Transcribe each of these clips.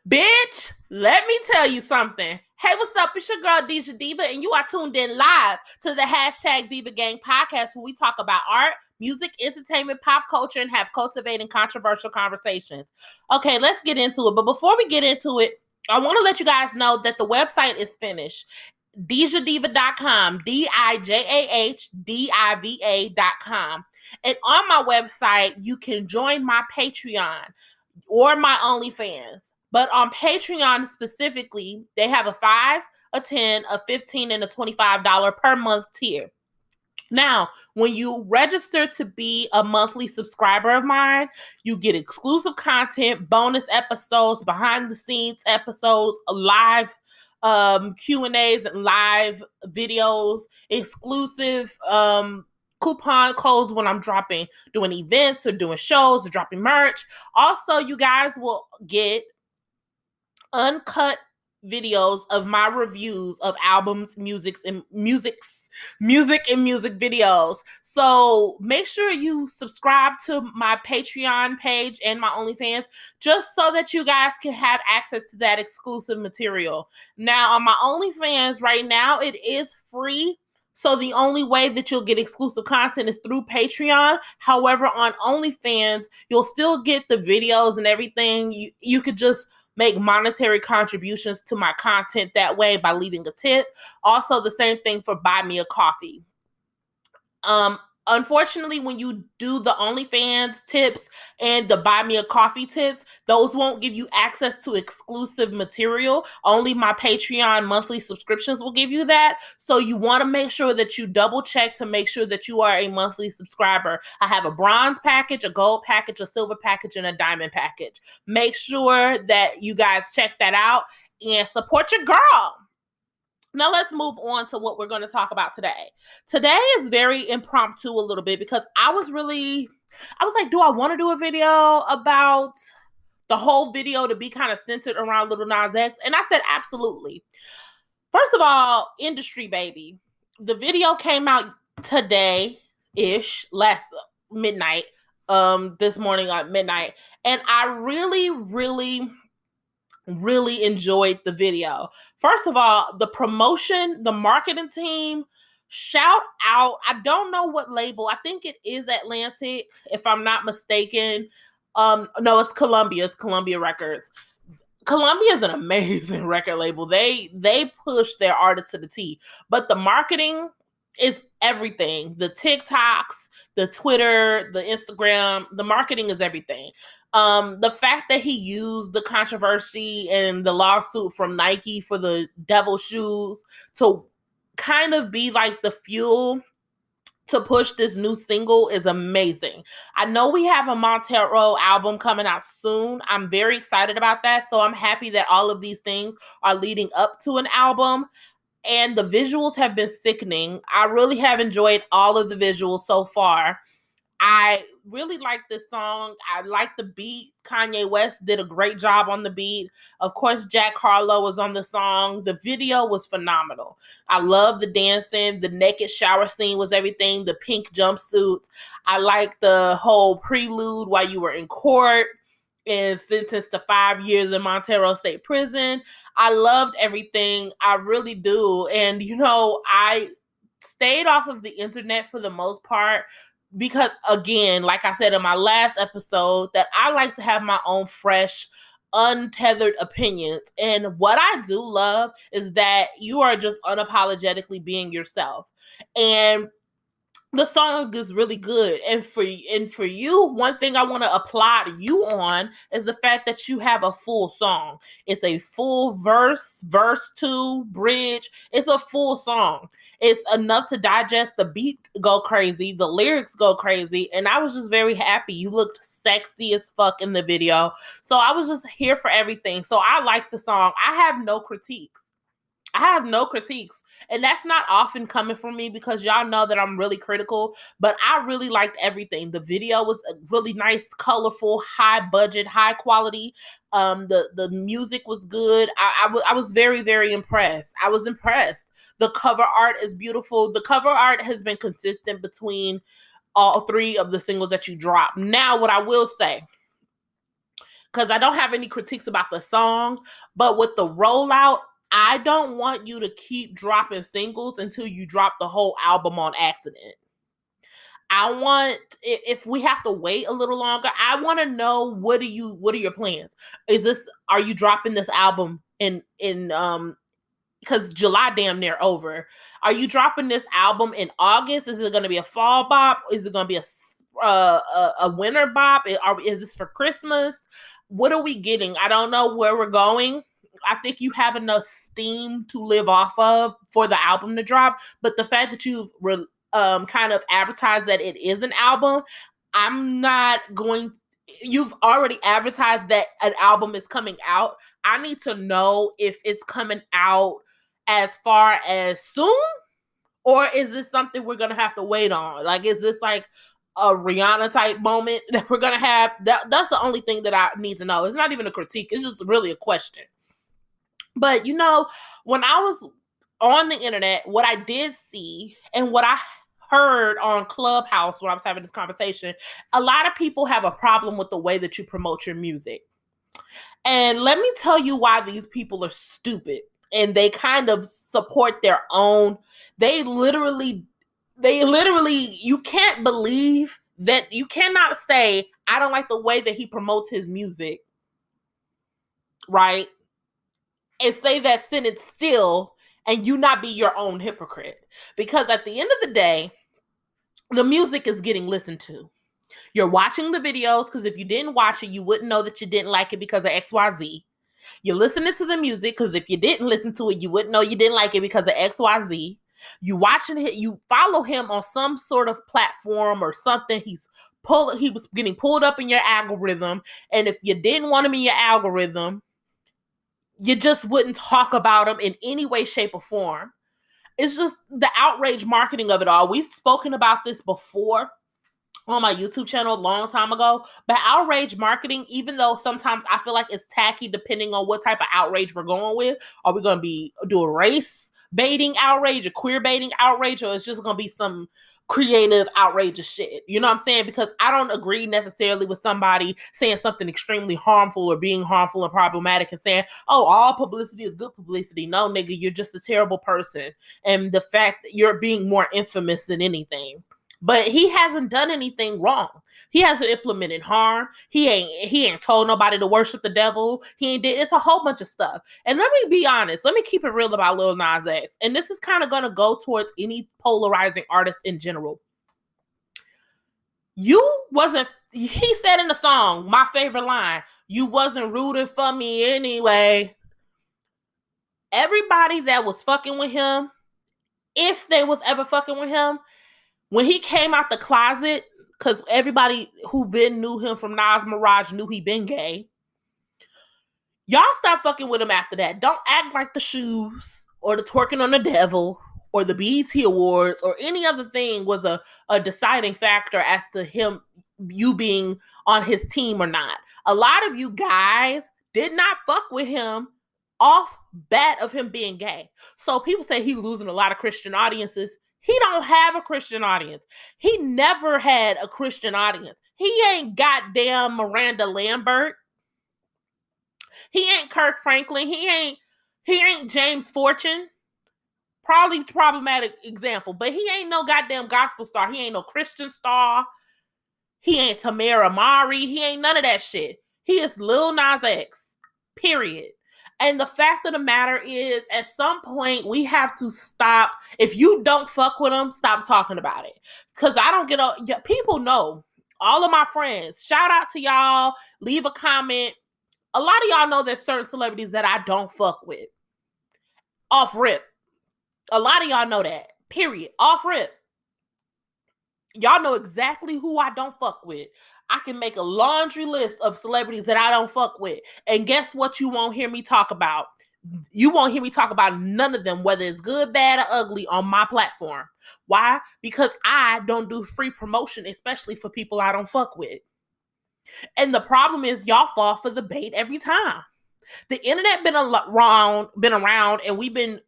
Bitch, let me tell you something. Hey, what's up? It's your girl, DijahDiva, and you are tuned in live to the hashtag Diva Gang podcast, where we talk about art, music, entertainment, pop culture, and have cultivating controversial conversations. Okay, let's get into it. But before we get into it, I want to let you guys know that the website is finished. DijahDiva.com, DijahDiva.com. And on my website, you can join my Patreon or my OnlyFans. But on Patreon specifically, they have a $5, a $10, a $15, and a $25 per month tier. Now, when you register to be a monthly subscriber of mine, you get exclusive content, bonus episodes, behind the scenes episodes, live Q&As, and live videos, exclusive coupon codes when I'm doing events or doing shows or dropping merch. Also, you guys will get uncut videos of my reviews of albums, music videos. So make sure you subscribe to my Patreon page and my OnlyFans, just so that you guys can have access to that exclusive material. Now, on my OnlyFans right now, it is free. So the only way that you'll get exclusive content is through Patreon. However, on OnlyFans, you'll still get the videos and everything. You could just make monetary contributions to my content that way by leaving a tip. Also, the same thing for Buy Me a Coffee. Unfortunately, when you do the OnlyFans tips and the Buy Me a Coffee tips, those won't give you access to exclusive material. Only my Patreon monthly subscriptions will give you that. So you want to make sure that you double check to make sure that you are a monthly subscriber. I have a bronze package, a gold package, a silver package, and a diamond package. Make sure that you guys check that out and support your girl. Now let's move on to what we're going to talk about today. Today is very impromptu a little bit because I was like, do I want to do a video about the whole video to be kind of centered around Lil Nas X? And I said, absolutely. First of all, industry baby. The video came out today-ish, last midnight, this morning at midnight. And I really enjoyed the video. First of all, the promotion, the marketing team, shout out. I don't know what label. I think it is Atlantic, if I'm not mistaken. No, it's Columbia. It's Columbia Records. Columbia is an amazing record label. They push their artists to the T. But the marketing is everything. The TikToks, the Twitter, the Instagram, the marketing is everything. The fact that he used the controversy and the lawsuit from Nike for the devil shoes to kind of be like the fuel to push this new single is amazing. I know we have a Montero album coming out soon. I'm very excited about that. So I'm happy that all of these things are leading up to an album. And the visuals have been sickening. I really have enjoyed all of the visuals so far. I really like this song. I like the beat. Kanye West did a great job on the beat. Of course, Jack Harlow was on the song. The video was phenomenal. I love the dancing. The naked shower scene was everything. The pink jumpsuits. I like the whole prelude while you were in court and sentenced to 5 years in Montero State Prison. I loved everything. I really do. And, I stayed off of the internet for the most part because, again, like I said in my last episode, that I like to have my own fresh, untethered opinions. And what I do love is that you are just unapologetically being yourself. And the song is really good. And for you, one thing I want to applaud you on is the fact that you have a full song. It's a full verse 2, bridge. It's a full song. It's enough to digest. The beat go crazy. The lyrics go crazy. And I was just very happy. You looked sexy as fuck in the video. So I was just here for everything. So I like the song. I have no critiques. And that's not often coming from me because y'all know that I'm really critical, but I really liked everything. The video was really nice, colorful, high budget, high quality. The music was good. I was very, very impressed. I was impressed. The cover art is beautiful. The cover art has been consistent between all three of the singles that you dropped. Now, what I will say, because I don't have any critiques about the song, but with the rollout, I don't want you to keep dropping singles until you drop the whole album on accident. I want, if we have to wait a little longer, I want to know what are your plans? Are you dropping this album in because July damn near over. Are you dropping this album in August? Is it going to be a fall bop? Is it going to be a winter bop? Is this for Christmas? What are we getting? I don't know where we're going. I think you have enough steam to live off of for the album to drop. But the fact that you've kind of advertised that it is an album, I'm not going. You've already advertised that an album is coming out. I need to know if it's coming out as far as soon, or is this something we're gonna have to wait on? Like, is this like a Rihanna type moment that we're gonna have? That's the only thing that I need to know. It's not even a critique, it's just really a question. But you know, when I was on the internet, what I did see and what I heard on Clubhouse when I was having this conversation, a lot of people have a problem with the way that you promote your music. And let me tell you why these people are stupid. And they kind of support their own. They literally, you can't believe that you cannot say, I don't like the way that he promotes his music, right? And say that sentence still, and you not be your own hypocrite. Because at the end of the day, the music is getting listened to. You're watching the videos, because if you didn't watch it, you wouldn't know that you didn't like it because of XYZ. You're listening to the music, because if you didn't listen to it, you wouldn't know you didn't like it because of XYZ. You watching it, you follow him on some sort of platform or something. He was getting pulled up in your algorithm. And if you didn't want him in your algorithm, you just wouldn't talk about him in any way, shape, or form. It's just the outrage marketing of it all. We've spoken about this before on my YouTube channel a long time ago, but outrage marketing, even though sometimes I feel like it's tacky depending on what type of outrage we're going with. Are we going to do a race baiting outrage, a queer baiting outrage, or it's just going to be some creative outrageous shit? You know what I'm saying? Because I don't agree necessarily with somebody saying something extremely harmful or being harmful and problematic and saying, oh, all publicity is good publicity. No, nigga, you're just a terrible person. And the fact that you're being more infamous than anything. But he hasn't done anything wrong. He hasn't implemented harm. He ain't told nobody to worship the devil. It's a whole bunch of stuff. And let me be honest. Let me keep it real about Lil Nas X. And this is kind of going to go towards any polarizing artist in general. He said in the song, my favorite line, you wasn't rooting for me anyway. Everybody that was fucking with him, if they was ever fucking with him, when he came out the closet, because everybody who knew him from Nas Mirage knew he been gay. Y'all stop fucking with him after that. Don't act like the shoes or the twerking on the devil or the BET Awards or any other thing was a deciding factor as to you being on his team or not. A lot of you guys did not fuck with him off bat of him being gay. So people say he's losing a lot of Christian audiences. He don't have a Christian audience. He never had a Christian audience. He ain't goddamn Miranda Lambert. He ain't Kirk Franklin. He ain't James Fortune. Probably problematic example, but he ain't no goddamn gospel star. He ain't no Christian star. He ain't Tamara Mari. He ain't none of that shit. He is Lil Nas X. Period. And the fact of the matter is, at some point, we have to stop. If you don't fuck with them, stop talking about it. Because I don't people know. All of my friends, shout out to y'all. Leave a comment. A lot of y'all know there's certain celebrities that I don't fuck with. Off rip. A lot of y'all know that. Period. Off rip. Y'all know exactly who I don't fuck with. I can make a laundry list of celebrities that I don't fuck with. And guess what you won't hear me talk about? You won't hear me talk about none of them, whether it's good, bad, or ugly, on my platform. Why? Because I don't do free promotion, especially for people I don't fuck with. And the problem is y'all fall for the bait every time. The internet been around, and we've been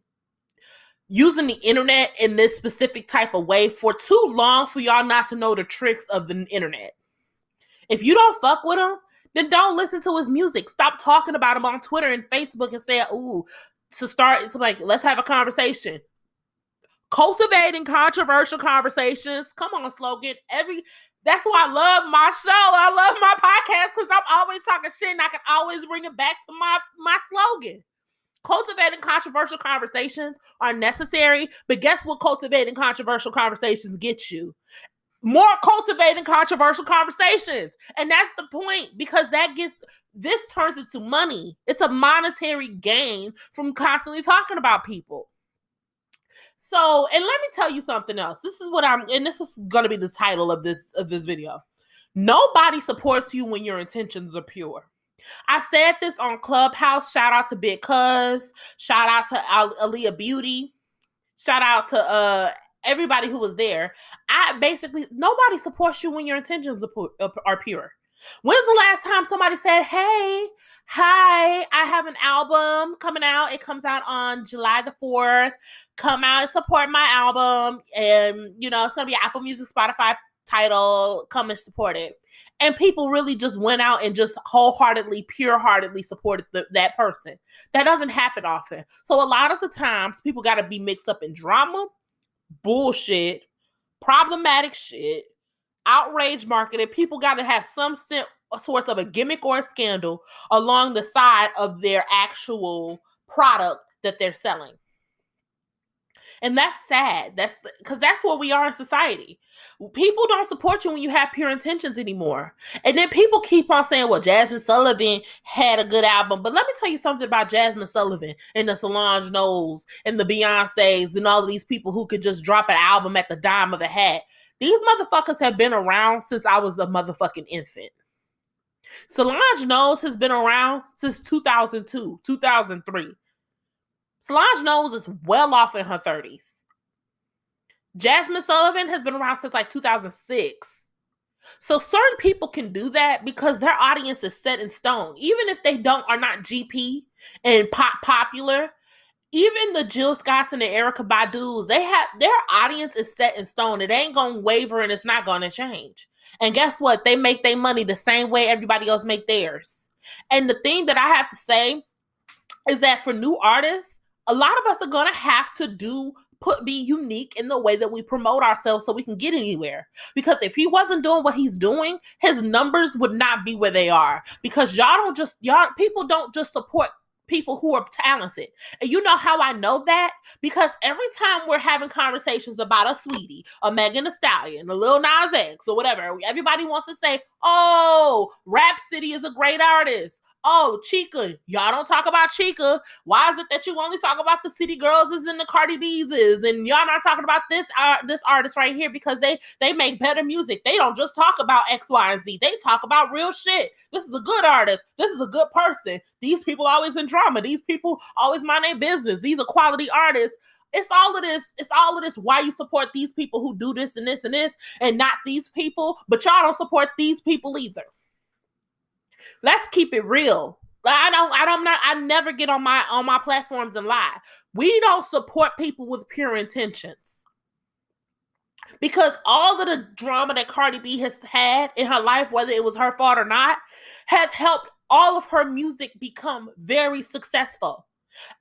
using the internet in this specific type of way for too long for y'all not to know the tricks of the internet. If you don't fuck with them, then don't listen to his music. Stop talking about him on Twitter and Facebook and say, ooh, it's like, let's have a conversation. Cultivating controversial conversations. Come on, slogan. That's why I love my show. I love my podcast because I'm always talking shit and I can always bring it back to my slogan. Cultivating controversial conversations are necessary, but guess what cultivating controversial conversations get you? More cultivating controversial conversations. And that's the point, because this turns into money. It's a monetary gain from constantly talking about people. So, and let me tell you something else. This is going to be the title of this video. Nobody supports you when your intentions are pure. I said this on Clubhouse. Shout out to Big Cuz. Shout out to Aaliyah Beauty. Shout out to everybody who was there. Nobody supports you when your intentions are pure. When's the last time somebody said, hey, hi, I have an album coming out. It comes out on July the 4th. Come out and support my album. And, it's going to be Apple Music, Spotify title. Come and support it. And people really just went out and just wholeheartedly, pure-heartedly supported that person. That doesn't happen often. So a lot of the times, people got to be mixed up in drama, bullshit, problematic shit, outrage marketing. People got to have some source of a gimmick or a scandal along the side of their actual product that they're selling. And that's sad. Because that's what we are in society. People don't support you when you have pure intentions anymore. And then people keep on saying, well, Jasmine Sullivan had a good album. But let me tell you something about Jasmine Sullivan and the Solange Knowles and the Beyoncés and all of these people who could just drop an album at the dime of a hat. These motherfuckers have been around since I was a motherfucking infant. Solange Knowles has been around since 2002, 2003. Solange Knowles is well off in her 30s. Jasmine Sullivan has been around since like 2006. So certain people can do that because their audience is set in stone. Even if they are not GP and popular, even the Jill Scotts and the Erykah Badu's, their audience is set in stone. It ain't gonna waver and it's not gonna change. And guess what? They make their money the same way everybody else make theirs. And the thing that I have to say is that for new artists, a lot of us are going to have to be unique in the way that we promote ourselves so we can get anywhere. Because if he wasn't doing what he's doing, his numbers would not be where they are. Because people don't just support people who are talented. And you know how I know that? Because every time we're having conversations about a Saweetie, a Megan Thee Stallion, a Lil Nas X, or whatever, everybody wants to say, oh, Rhapsody is a great artist. Oh, Chica, y'all don't talk about Chica. Why is it that you only talk about the City Girls and the Cardi B's and y'all not talking about this artist right here because they make better music. They don't just talk about X, Y, and Z. They talk about real shit. This is a good artist. This is a good person. These people always in drama. These people always mind their business. These are quality artists. It's all of this. Why you support these people who do this and this and this and not these people, but y'all don't support these people either. Let's keep it real. I never get on my platforms and lie. We don't support people with pure intentions. Because all of the drama that Cardi B has had in her life, whether it was her fault or not, has helped all of her music become very successful.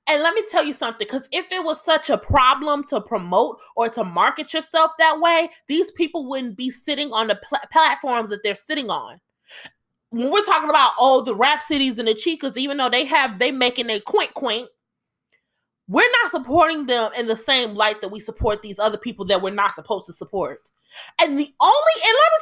And let me tell you something, because if it was such a problem to promote or to market yourself that way, these people wouldn't be sitting on the platforms that they're sitting on. When we're talking about, the Rhapsodies and the Chicas, even though they making a quaint, we're not supporting them in the same light that we support these other people that we're not supposed to support. And let me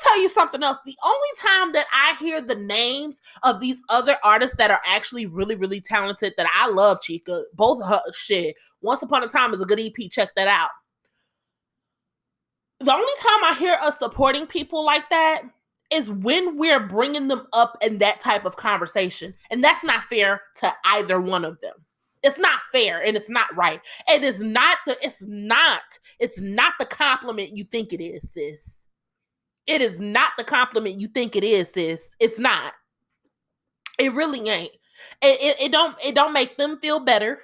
tell you something else. The only time that I hear the names of these other artists that are actually really, really talented, that I love Chica, both of her shit. Once Upon a Time is a good EP. Check that out. The only time I hear us supporting people like that is when we're bringing them up in that type of conversation. And that's not fair to either one of them. It's not fair and it's not right. And it's not the compliment you think it is, sis. It is not the compliment you think it is, sis. It's not. It really ain't. It don't make them feel better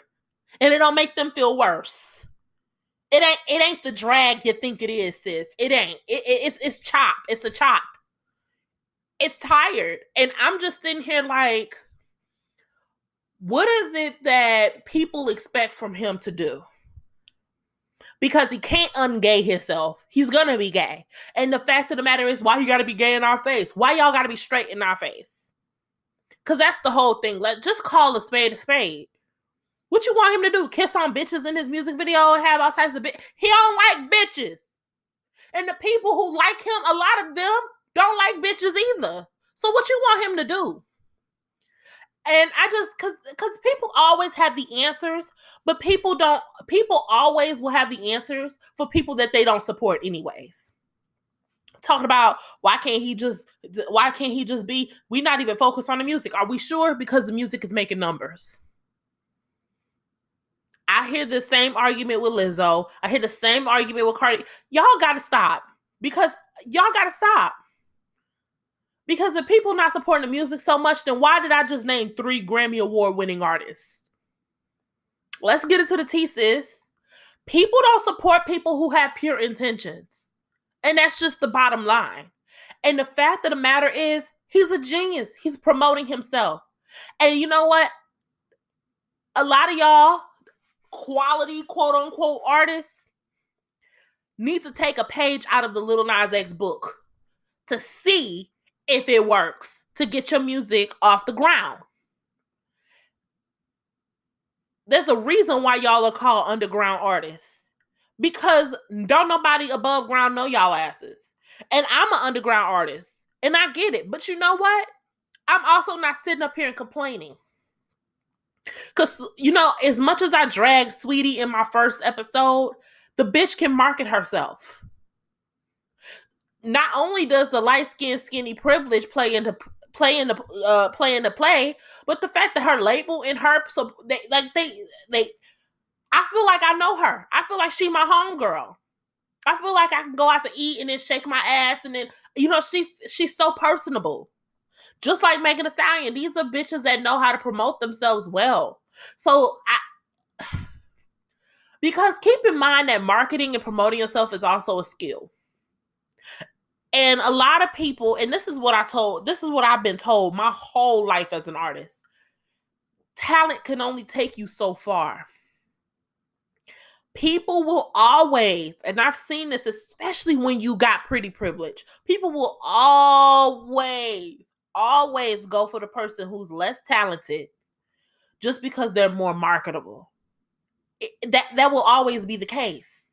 and it don't make them feel worse. It ain't the drag you think it is, sis. It ain't. It's chop. It's a chop. It's tired. And I'm just sitting here like, what is it that people expect from him to do? Because he can't ungay himself. He's gonna be gay. And the fact of the matter is, why he gotta be gay in our face? Why y'all gotta be straight in our face? Because that's the whole thing. Like, just call a spade a spade. What you want him to do? Kiss on bitches in his music video and have all types of bitches? He don't like bitches. And the people who like him, a lot of them don't like bitches either. So what you want him to do? And I just, because people always have the answers, but people always will have the answers for people that they don't support anyways. Talking about why can't he just be, we not even focused on the music. Are we sure? Because the music is making numbers. I hear the same argument with Lizzo. I hear the same argument with Cardi. Y'all gotta stop. Because if people not supporting the music so much, then why did I just name 3 Grammy Award winning artists? Let's get into the tea, sis. People don't support people who have pure intentions. And that's just the bottom line. And the fact of the matter is, he's a genius. He's promoting himself. And you know what? A lot of y'all, quality, quote unquote, artists need to take a page out of the Lil Nas X book to see if it works to get your music off the ground. There's a reason why y'all are called underground artists. Because don't nobody above ground know y'all asses. And I'm an underground artist. And I get it. But you know what? I'm also not sitting up here and complaining. Because, you know, as much as I dragged Saweetie in my first episode, the bitch can market herself. Not only does the light-skinned, skinny privilege play into play, but the fact that her label and her, so they I feel like I know her. I feel like she my homegirl. I feel like I can go out to eat and then shake my ass, and then, you know, she's so personable. Just like Megan Thee Stallion. These are bitches that know how to promote themselves well. So because keep in mind that marketing and promoting yourself is also a skill. And a lot of people, and this is what I've been told my whole life as an artist. Talent can only take you so far. People will always, and I've seen this, especially when you got pretty privilege, people will always go for the person who's less talented just because they're more marketable. That will always be the case.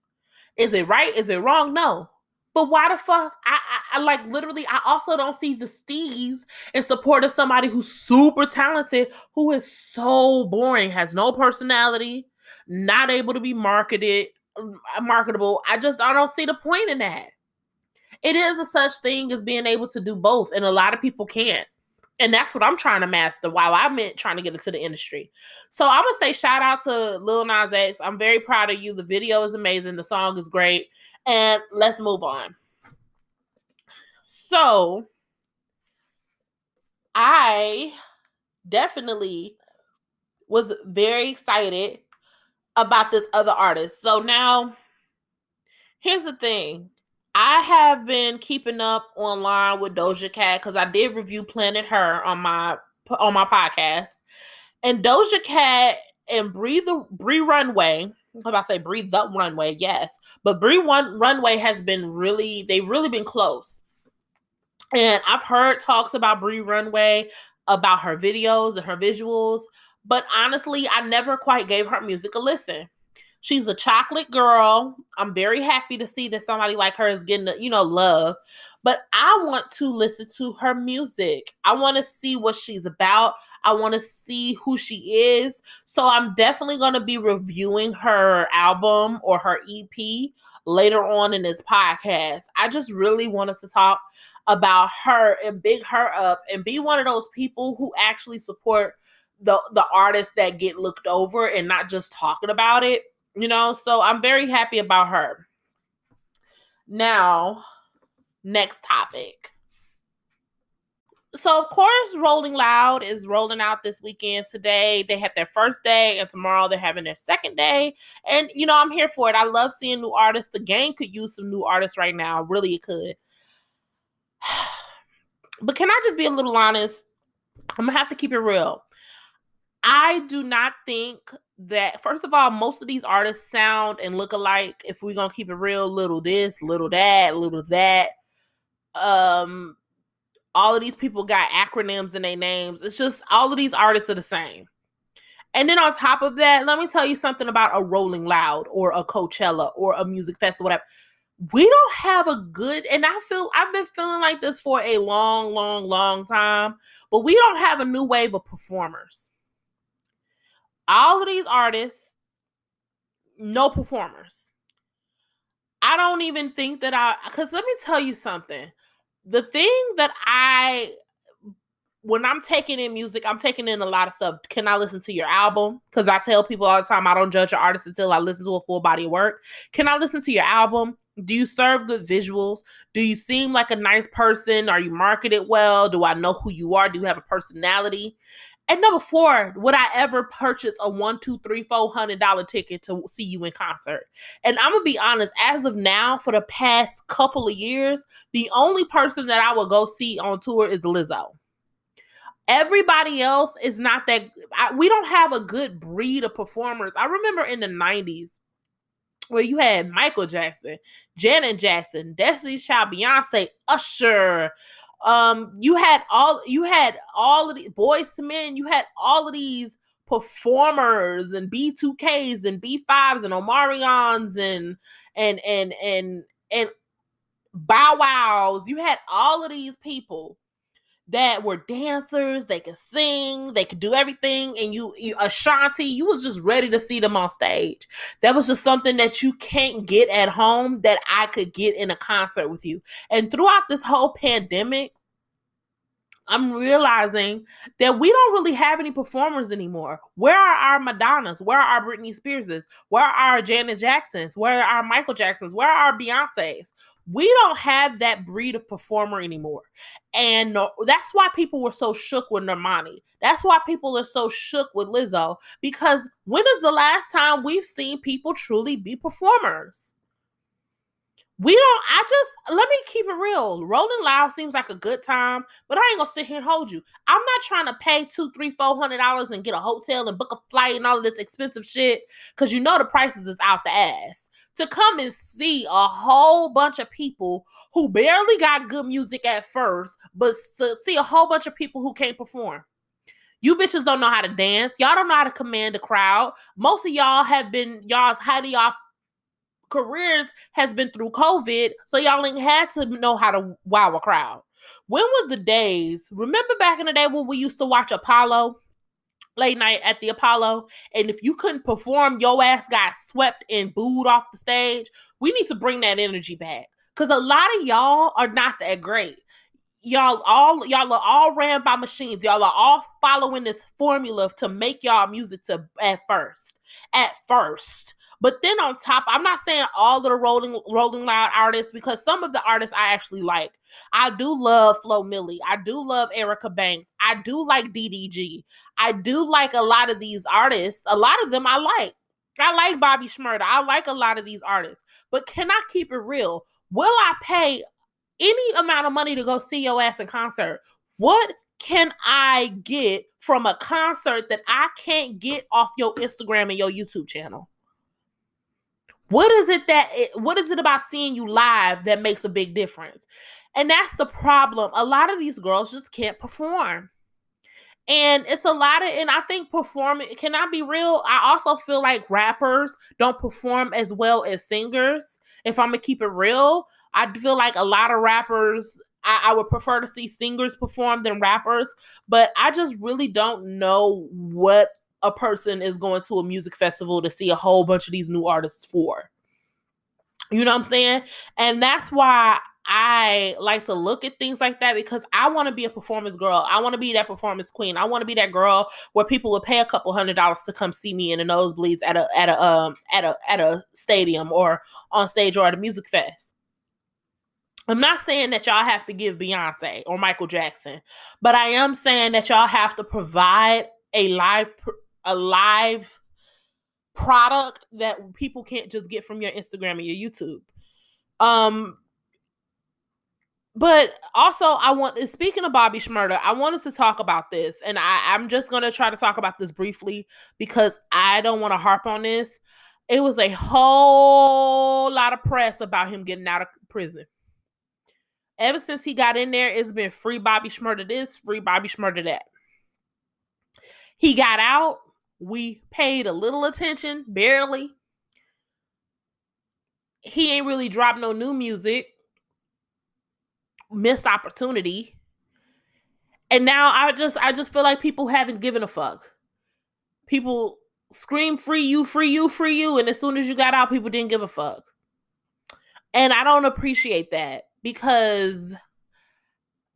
Is it right? Is it wrong? No. But why the fuck? I like, literally, I also don't see the steez in support of somebody who's super talented, who is so boring, has no personality, not able to be marketable. I don't see the point in that. It is a such thing as being able to do both, and a lot of people can't. And that's what I'm trying to master while I'm trying to get into the industry. So I'm going to say shout out to Lil Nas X. I'm very proud of you. The video is amazing. The song is great. And let's move on. So I definitely was very excited about this other artist. So now, here's the thing. I have been keeping up online with Doja Cat because I did review Planet Her on my podcast. And Doja Cat and Bree Runway, I'm about to say Bree the Runway, yes. But Bree Runway has been they've really been close. And I've heard talks about Bree Runway, about her videos and her visuals. But honestly, I never quite gave her music a listen. She's a chocolate girl. I'm very happy to see that somebody like her is getting, love. But I want to listen to her music. I want to see what she's about. I want to see who she is. So I'm definitely going to be reviewing her album or her EP later on in this podcast. I just really wanted to talk about her and big her up and be one of those people who actually support the artists that get looked over and not just talking about it. So I'm very happy about her. Now, next topic. So, of course, Rolling Loud is rolling out this weekend. Today, they had their first day, and tomorrow they're having their second day. And, I'm here for it. I love seeing new artists. The game could use some new artists right now. Really, it could. But can I just be a little honest? I'm going to have to keep it real. I do not think that, first of all, most of these artists sound and look alike. If we're going to keep it real, little this, little that, little that. All of these people got acronyms in their names. It's just all of these artists are the same. And then on top of that, let me tell you something about a Rolling Loud or a Coachella or a music festival, whatever. We don't have a good, and I've been feeling like this for a long, long, long time, but we don't have a new wave of performers. All of these artists, no performers. I don't even think that because let me tell you something. The thing that when I'm taking in music, I'm taking in a lot of stuff. Can I listen to your album? Because I tell people all the time, I don't judge an artist until I listen to a full body of work. Can I listen to your album? Do you serve good visuals? Do you seem like a nice person? Are you marketed well? Do I know who you are? Do you have a personality? And number 4, would I ever purchase a $100, $200, $300, $400 ticket to see you in concert? And I'm gonna be honest, as of now, for the past couple of years, the only person that I would go see on tour is Lizzo. Everybody else is not that. We don't have a good breed of performers. I remember in the 90s where you had Michael Jackson, Janet Jackson, Destiny's Child, Beyonce, Usher. You had all of the Boyz II Men. You had all of these performers and B2Ks and B5s and Omarions and Bow Wows. You had all of these people that were dancers, they could sing, they could do everything, and you Ashanti, you was just ready to see them on stage. That was just something that you can't get at home that I could get in a concert with you. And throughout this whole pandemic, I'm realizing that we don't really have any performers anymore. Where are our Madonnas? Where are our Britney Spearses? Where are our Janet Jacksons? Where are our Michael Jacksons? Where are our Beyoncés? We don't have that breed of performer anymore. And that's why people were so shook with Normani. That's why people are so shook with Lizzo. Because when is the last time we've seen people truly be performers? Let me keep it real. Rolling Loud seems like a good time, but I ain't gonna sit here and hold you. I'm not trying to pay $200, $300, $400 and get a hotel and book a flight and all of this expensive shit, because you know the prices is out the ass. To come and see a whole bunch of people who barely got good music at first, but to see a whole bunch of people who can't perform. You bitches don't know how to dance. Y'all don't know how to command a crowd. Most of y'all y'all careers has been through COVID, so y'all ain't had to know how to wow a crowd. When were the days? Remember back in the day when we used to watch Apollo, late night at the Apollo, and if you couldn't perform, your ass got swept and booed off the stage? We need to bring that energy back, because a lot of y'all are not that great. Y'all are all ran by machines. Y'all are all following this formula to make y'all music at first. But then on top, I'm not saying all of the Rolling Loud artists, because some of the artists I actually like. I do love Flo Milli. I do love Erica Banks. I do like DDG. I do like a lot of these artists. A lot of them I like. I like Bobby Shmurda. I like a lot of these artists. But can I keep it real? Will I pay any amount of money to go see your ass in concert? What can I get from a concert that I can't get off your Instagram and your YouTube channel? What is it about seeing you live that makes a big difference? And that's the problem. A lot of these girls just can't perform. And it's a lot of, and I think performing, can I be real? I also feel like rappers don't perform as well as singers. If I'm gonna keep it real, I feel like a lot of rappers, I would prefer to see singers perform than rappers, but I just really don't know what a person is going to a music festival to see a whole bunch of these new artists for. You know what I'm saying? And that's why I like to look at things like that, because I want to be a performance girl. I want to be that performance queen. I want to be that girl where people would pay a couple $100s to come see me in the nosebleeds at a stadium or on stage or at a music fest. I'm not saying that y'all have to give Beyonce or Michael Jackson, but I am saying that y'all have to provide a live product that people can't just get from your Instagram and your YouTube. But also, speaking of Bobby Shmurda, I wanted to talk about this, and I'm just going to try to talk about this briefly because I don't want to harp on this. It was a whole lot of press about him getting out of prison. Ever since he got in there, it's been free Bobby Shmurda this, free Bobby Shmurda that. He got out. We paid a little attention, barely. He ain't really dropped no new music. Missed opportunity. And now I just feel like people haven't given a fuck. People scream free you, free you, free you, and as soon as you got out, people didn't give a fuck. And I don't appreciate that because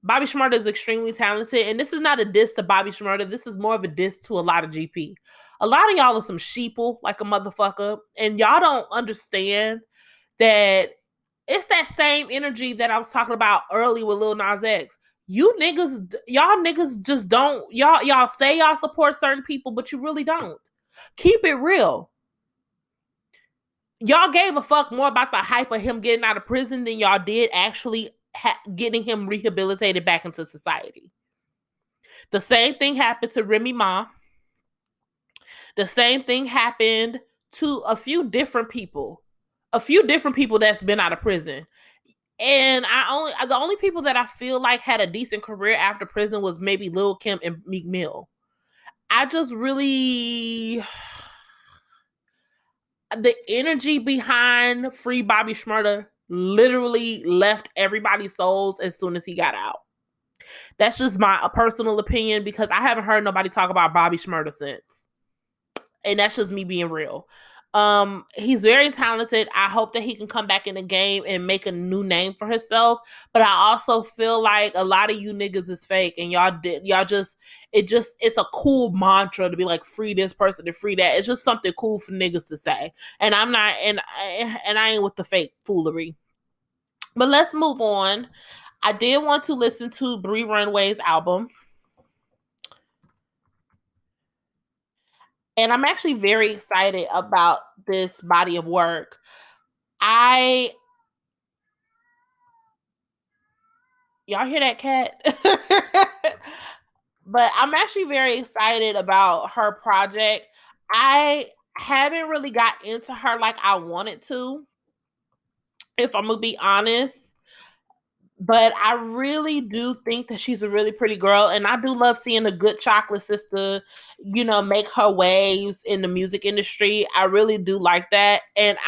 Bobby Shmurda is extremely talented, and this is not a diss to Bobby Shmurda. This is more of a diss to a lot of GP. A lot of y'all are some sheeple like a motherfucker, and y'all don't understand that it's that same energy that I was talking about early with Lil Nas X. Y'all niggas just don't, y'all say y'all support certain people, but you really don't. Keep it real. Y'all gave a fuck more about the hype of him getting out of prison than y'all did actually getting him rehabilitated back into society. The same thing happened to Remy Ma. The same thing happened to a few different people that's been out of prison. And the only people that I feel like had a decent career after prison was maybe Lil Kim and Meek Mill. I just really, the energy behind free Bobby Shmurda literally left everybody's souls as soon as he got out. That's just my personal opinion because I haven't heard nobody talk about Bobby Shmurda since. And that's just me being real. He's very talented. I hope that he can come back in the game and make a new name for himself. But I also feel like a lot of you niggas is fake, and it's a cool mantra to be like free this person and free that. It's just something cool for niggas to say. And I'm not, and I ain't with the fake foolery. But let's move on. I did want to listen to Bree Runway's album. And I'm actually very excited about this body of work. Y'all hear that, cat? But I'm actually very excited about her project. I haven't really got into her like I wanted to, if I'm gonna be honest. But I really do think that she's a really pretty girl. And I do love seeing a good chocolate sister, make her waves in the music industry. I really do like that. And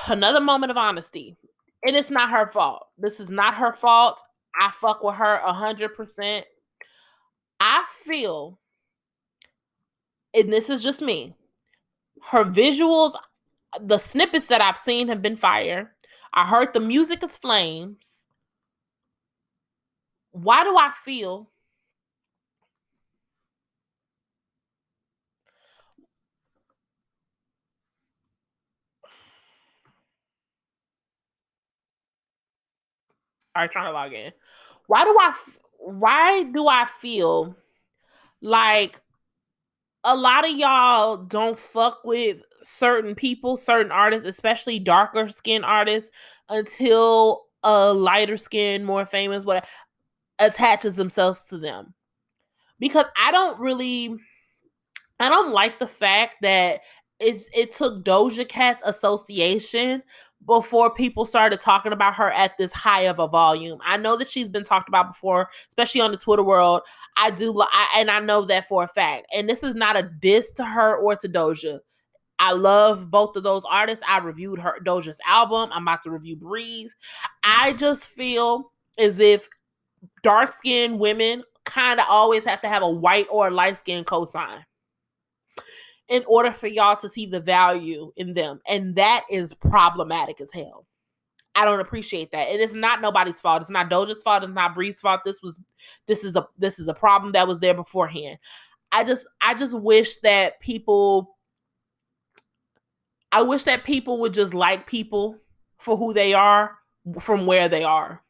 another moment of honesty. And it's not her fault. This is not her fault. I fuck with her 100%. I feel, and this is just me, her visuals, the snippets that I've seen have been fire. I heard the music is flames. Why do I feel all right, trying to log in. Why do I feel like a lot of y'all don't fuck with certain people, certain artists, especially darker skin artists, until a lighter skin, more famous, whatever, attaches themselves to them? Because I don't like the fact that it took Doja Cat's association before people started talking about her at this high of a volume. I know that she's been talked about before, especially on the Twitter world. And I know that for a fact. And this is not a diss to her or to Doja. I love both of those artists. I reviewed Doja's album. I'm about to review Bree's. I just feel as if dark-skinned women kind of always have to have a white or a light-skinned cosign in order for y'all to see the value in them. And that is problematic as hell. I don't appreciate that. It is not nobody's fault. It's not Doja's fault. It's not Bree's fault. This is a problem that was there beforehand. I just wish that people would just like people for who they are from where they are.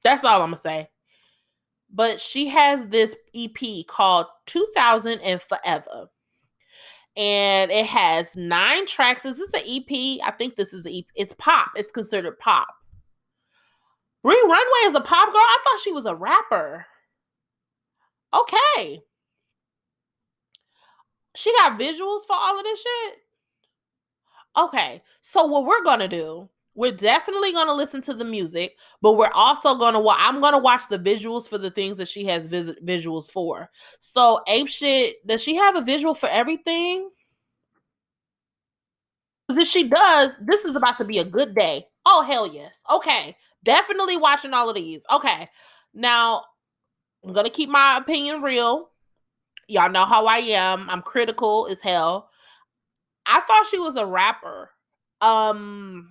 That's all I'm gonna say. But she has this EP called 2000and 4EVA. and it has 9 tracks. Is this an EP? I think this is an EP. It's pop. It's considered pop. Bree Runway is a pop girl? I thought she was a rapper. Okay. She got visuals for all of this shit? Okay. So what we're going to do, we're definitely going to listen to the music, but we're also going to I'm going to watch the visuals for the things that she has visuals for. So Ape Shit, does she have a visual for everything? Because if she does, this is about to be a good day. Oh, hell yes. Okay. Definitely watching all of these. Okay. Now, I'm going to keep my opinion real. Y'all know how I am. I'm critical as hell. I thought she was a rapper. And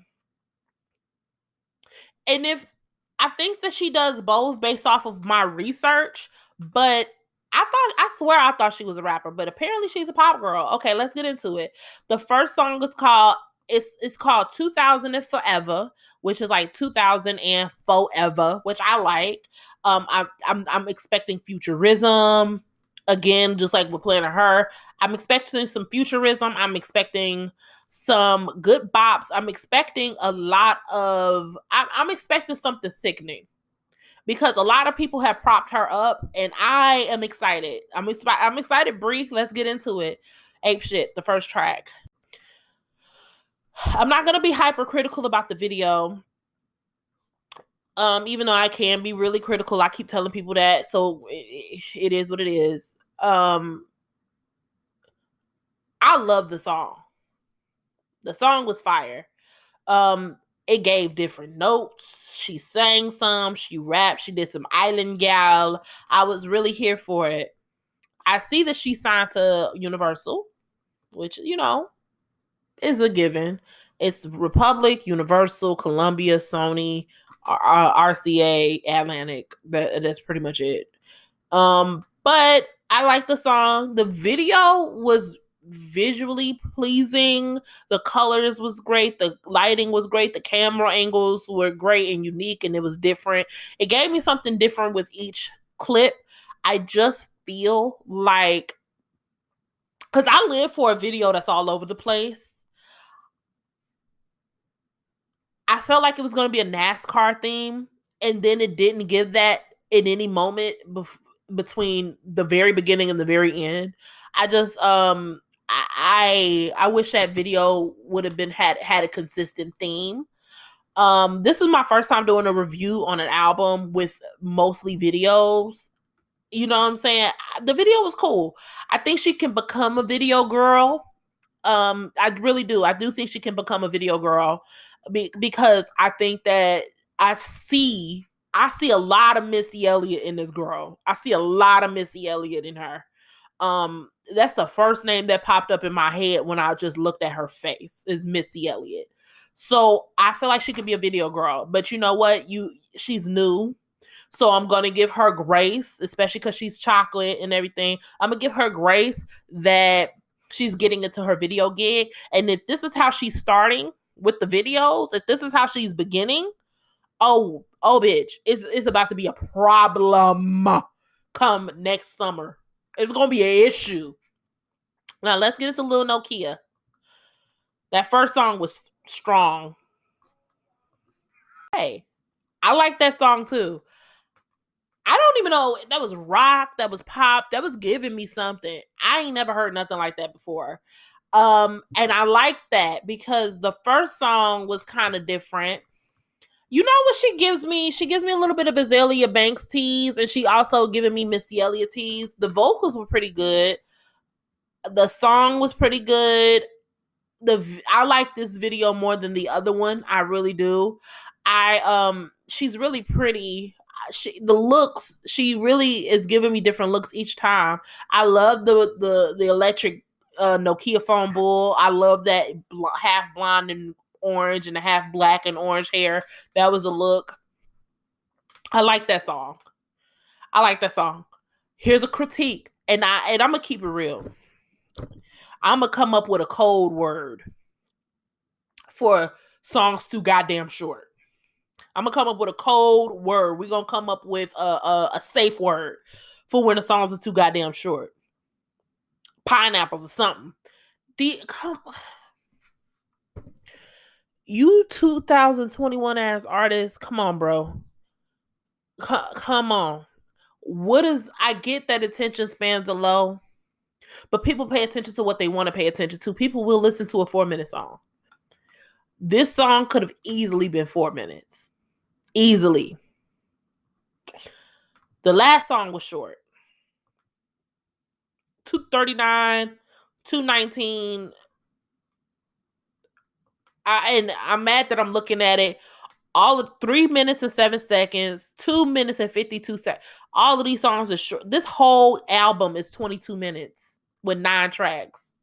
I think that she does both based off of my research, but I swear I thought she was a rapper, but apparently she's a pop girl. Okay, let's get into it. The first song is called 2000and4EVA, which is like 2000and4EVA, which I like. I'm expecting futurism again, just like we're playing her. I'm expecting some futurism. I'm expecting some good bops. I'm expecting a lot of. I'm expecting something sickening, because a lot of people have propped her up, and I am excited. I'm excited, Bree. Let's get into it. Ape Shit, the first track. I'm not gonna be hypercritical about the video. Even though I can be really critical, I keep telling people that, so it is what it is. I love the song. The song was fire. It gave different notes. She sang some, she rapped, she did some island gal. I was really here for it. I see that she signed to Universal, which, you know, is a given. It's Republic, Universal, Columbia, Sony, RCA, Atlantic. That's pretty much it. But I like the song. The video was visually pleasing. The colors was great. The lighting was great. The camera angles were great and unique, and it was different. It gave me something different with each clip. I just feel like, because I live for a video that's all over the place, I felt like it was going to be a NASCAR theme, and then it didn't give that in any moment between the very beginning and the very end. I just I wish that video would have been had a consistent theme. This is my first time doing a review on an album with mostly videos. You know what I'm saying? The video was cool. I think she can become a video girl. I really do. I do think she can become a video girl, because I think that I see a lot of Missy Elliott in this girl. I see a lot of Missy Elliott in her. That's the first name that popped up in my head when I just looked at her face, is Missy Elliott. So I feel like she could be a video girl, but you know what? She's new. So I'm going to give her grace, especially because she's chocolate and everything. I'm going to give her grace that she's getting into her video gig. And if this is how she's starting with the videos, if this is how she's beginning, oh bitch, it's about to be a problem come next summer. It's going to be an issue. Now let's get into Lil Nokia. That first song was strong. Hey, I like that song too. I don't even know, that was rock, that was pop, that was giving me something. I ain't never heard nothing like that before. And I like that because the first song was kind of different. You know what she gives me? She gives me a little bit of Azalea Banks tease, and she also giving me Missy Elliott tease. The vocals were pretty good. The song was pretty good. I like this video more than the other one. I really do. She's really pretty. The looks, she really is giving me different looks each time. I love the electric Nokia phone bull. I love that half blonde and orange and a half black and orange hair. That was a look. I like that song. Here's a critique, and I'm gonna keep it real. I'm gonna come up with a code word for songs too goddamn short. I'm gonna come up with a code word. We're gonna come up with a safe word for when the songs are too goddamn short. Pineapples or something. You 2021 ass artist, come on, bro. Come on. I get that attention spans are low, but people pay attention to what they want to pay attention to. People will listen to a 4-minute song. This song could have easily been 4 minutes. Easily. The last song was short. 2:39, 2:19. And I'm mad that I'm looking at it. All of 3 minutes and 7 seconds, 2 minutes and 52 seconds. All of these songs are short. This whole album is 22 minutes with 9 tracks.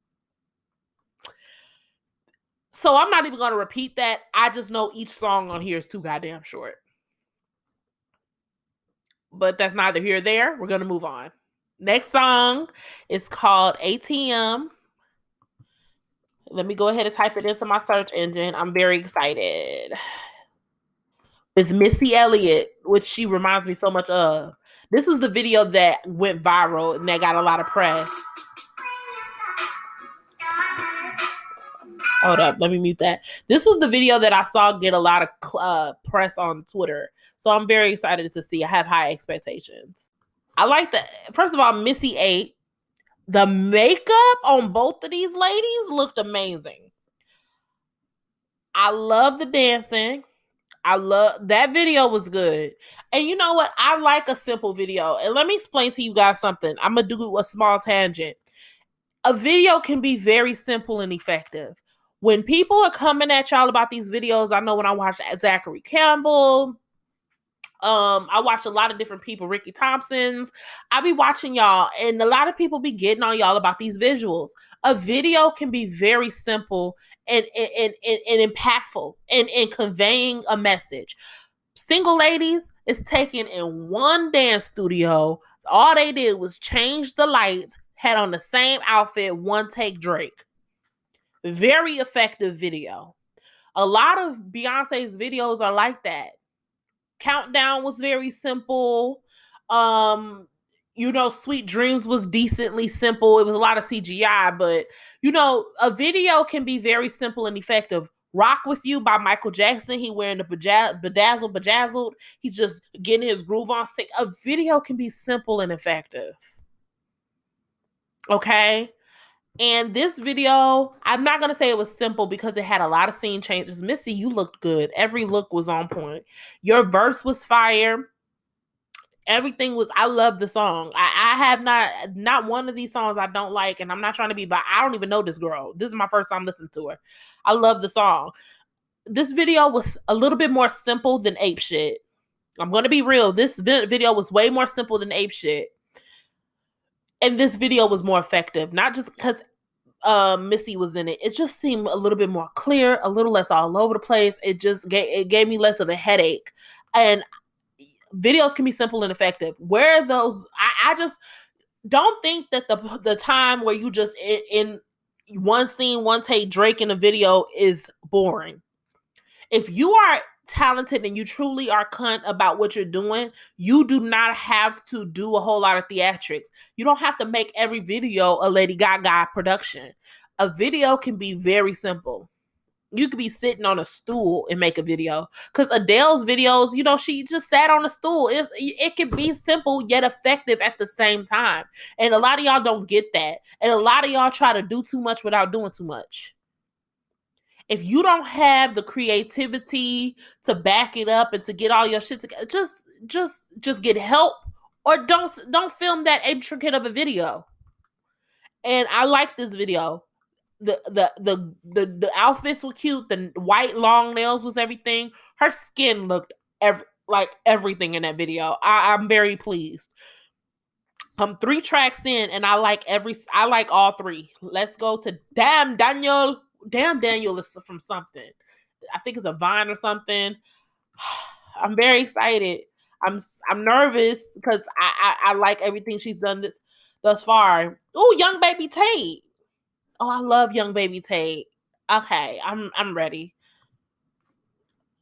So I'm not even going to repeat that. I just know each song on here is too goddamn short. But that's neither here nor there. We're going to move on. Next song is called ATM. Let me go ahead and type it into my search engine. I'm very excited. With Missy Elliott, which she reminds me so much of. This was the video that went viral and that got a lot of press. Hold up, let me mute that. This was the video that I saw get a lot of press on Twitter. So I'm very excited to see. I have high expectations. I like that. First of all, Missy 8. The makeup on both of these ladies looked amazing. I love the dancing. I love that video was good. And you know what? I like a simple video. And let me explain to you guys something. I'm going to do a small tangent. A video can be very simple and effective. When people are coming at y'all about these videos, I know when I watch Zachary Campbell, I watch a lot of different people, Ricky Thompson's. I be watching y'all, and a lot of people be getting on y'all about these visuals. A video can be very simple and impactful and conveying a message. Single ladies is taken in one dance studio. All they did was change the lights, had on the same outfit, one take Drake. Very effective video. A lot of Beyonce's videos are like that. Countdown was very simple. Sweet Dreams was decently simple. It was a lot of CGI, but a video can be very simple and effective. Rock With You by Michael Jackson. He wearing the bedazzled. He's just getting his groove on. A video can be simple and effective. Okay? And this video, I'm not going to say it was simple because it had a lot of scene changes. Missy, you looked good. Every look was on point. Your verse was fire. Everything was, I love the song. I have not one of these songs I don't like, and I'm not trying to be, but I don't even know this girl. This is my first time listening to her. I love the song. This video was a little bit more simple than Ape Shit. I'm going to be real. This video was way more simple than Ape Shit. And this video was more effective, not just because Missy was in it. It just seemed a little bit more clear, a little less all over the place. It gave me less of a headache. And videos can be simple and effective. Where are those? I just don't think that the time where you just in one scene, one take Drake in a video is boring. If you are talented and you truly are cunt about what you're doing, you do not have to do a whole lot of theatrics. You don't have to make every video a Lady Gaga production. A video can be very simple. You could be sitting on a stool and make a video. Because Adele's videos, she just sat on a stool. It can be simple yet effective at the same time. And a lot of y'all don't get that. And a lot of y'all try to do too much without doing too much. If you don't have the creativity to back it up and to get all your shit together, just get help, or don't film that intricate of a video. And I like this video. The outfits were cute. The white long nails was everything. Her skin looked like everything in that video. I'm very pleased. 3 tracks in, and I like all 3. Let's go to Damn Daniel. Damn Daniel is from something. I think it's a Vine or something. I'm very excited. I'm nervous because I like everything she's done thus far. Oh, Young Baby Tate. Oh, I love Young Baby Tate. Okay, I'm ready.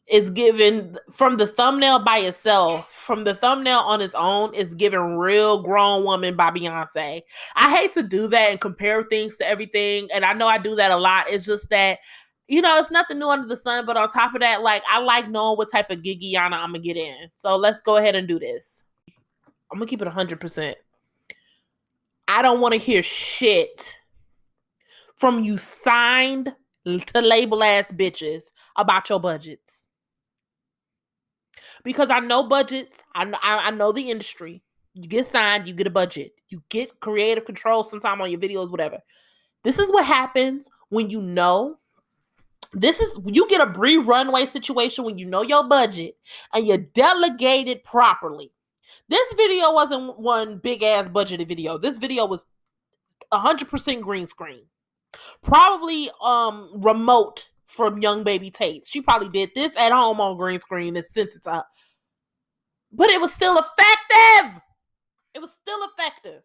is given from the thumbnail by itself, from the thumbnail on its own, is given Real Grown Woman by Beyonce. I hate to do that and compare things to everything, and I know I do that a lot. It's just that, you know, it's nothing new under the sun, but on top of that, like, I like knowing what type of Gigiana I'm gonna get in. So let's go ahead and do this. I'm gonna keep it 100%. I don't want to hear shit from you signed to label ass bitches about your budgets. Because I know budgets. I know the industry. You get signed, you get a budget. You get creative control sometime on your videos, whatever. This is what happens when you know. You get a Bree Runway situation when you know your budget and you delegate it properly. This video wasn't one big ass budgeted video. This video was 100% green screen. Probably remote from Young Baby Tates. She probably did this at home on green screen and sent it to her. But it was still effective. It was still effective.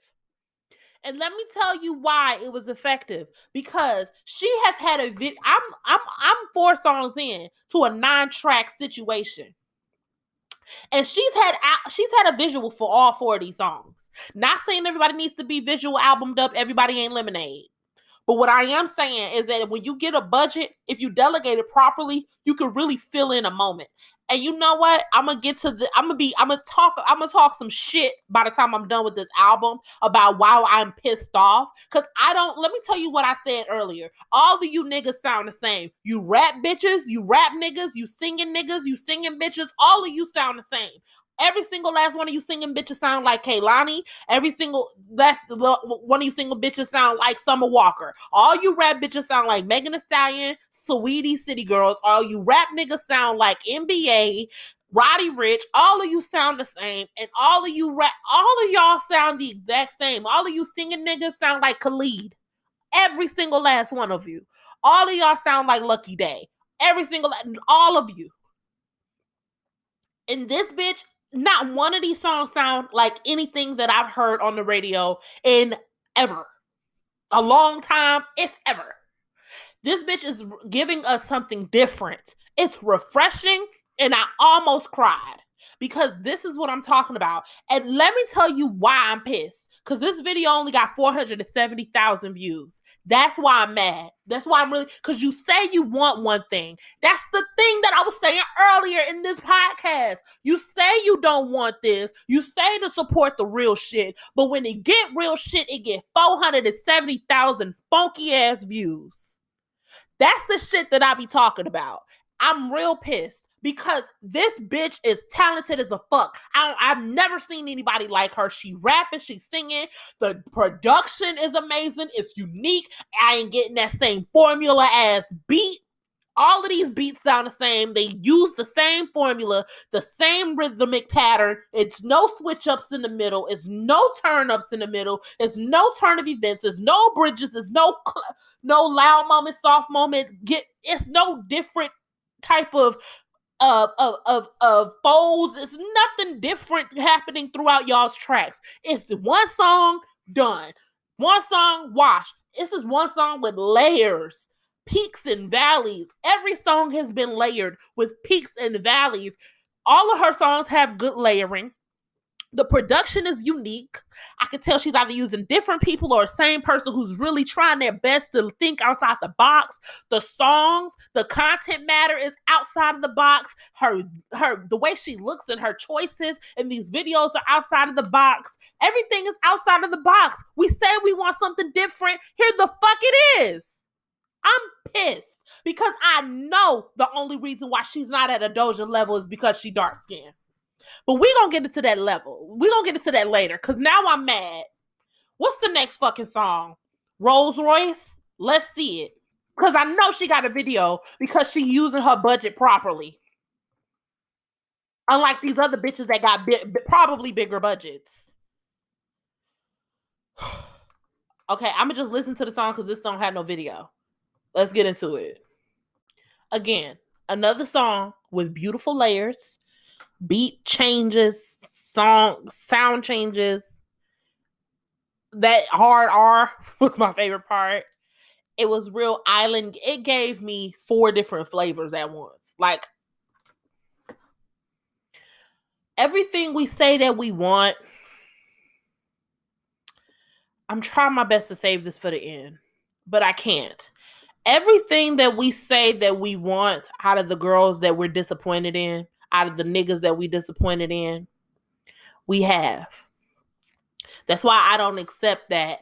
And let me tell you why it was effective. Because she has had a video. I'm 4 songs in to a 9-track situation. And she's had a visual for all 4 of these songs. Not saying everybody needs to be visual albumed up. Everybody ain't Lemonade. But what I am saying is that when you get a budget, if you delegate it properly, you can really fill in a moment. And you know what? I'm gonna talk some shit by the time I'm done with this album about why I'm pissed off. Cause let me tell you what I said earlier. All of you niggas sound the same. You rap bitches, you rap niggas, you singing bitches, all of you sound the same. Every single last one of you singing bitches sound like Kehlani. Every single last one of you single bitches sound like Summer Walker. All you rap bitches sound like Megan Thee Stallion, Saweetie, City Girls. All you rap niggas sound like NBA, Roddy Ricch. All of you sound the same, and all of y'all sound the exact same. All of you singing niggas sound like Khalid. Every single last one of you. All of y'all sound like Lucky Day. All of you. And this bitch, not one of these songs sound like anything that I've heard on the radio in ever. A long time, if ever. This bitch is giving us something different. It's refreshing, and I almost cried. Because this is what I'm talking about. And let me tell you why I'm pissed. Because this video only got 470,000 views. That's why I'm mad. That's why I'm really... Because you say you want one thing. That's the thing that I was saying earlier in this podcast. You say you don't want this. You say to support the real shit. But when it get real shit, it get 470,000 funky ass views. That's the shit that I be talking about. I'm real pissed. Because this bitch is talented as a fuck. I've never seen anybody like her. She rapping, she's singing. The production is amazing. It's unique. I ain't getting that same formula as beat. All of these beats sound the same. They use the same formula, the same rhythmic pattern. It's no switch ups in the middle. It's no turn ups in the middle. It's no turn of events. It's no bridges. It's no loud moment, soft moment. It's no different type of folds. It's nothing different happening throughout y'all's tracks. It's one song, done. One song, wash. This is one song with layers, peaks and valleys. Every song has been layered with peaks and valleys. All of her songs have good layering. The production is unique. I can tell she's either using different people or the same person who's really trying their best to think outside the box. The songs, the content matter is outside of the box. The way she looks and her choices in these videos are outside of the box. Everything is outside of the box. We say we want something different. Here the fuck it is. I'm pissed because I know the only reason why she's not at a Doja level is because she dark skinned. But we're going to get into that level. We're going to get into that later because now I'm mad. What's the next fucking song? Rolls Royce? Let's see it. Because I know she got a video because she's using her budget properly. Unlike these other bitches that got probably bigger budgets. Okay, I'm going to just listen to the song because this song had no video. Let's get into it. Again, another song with beautiful layers. Beat changes, sound changes. That hard R was my favorite part. It was real island. It gave me 4 different flavors at once. Like, everything we say that we want, I'm trying my best to save this for the end, but I can't. Everything that we say that we want out of the girls that we're disappointed in, out of the niggas that we disappointed in, we have. That's why I don't accept that.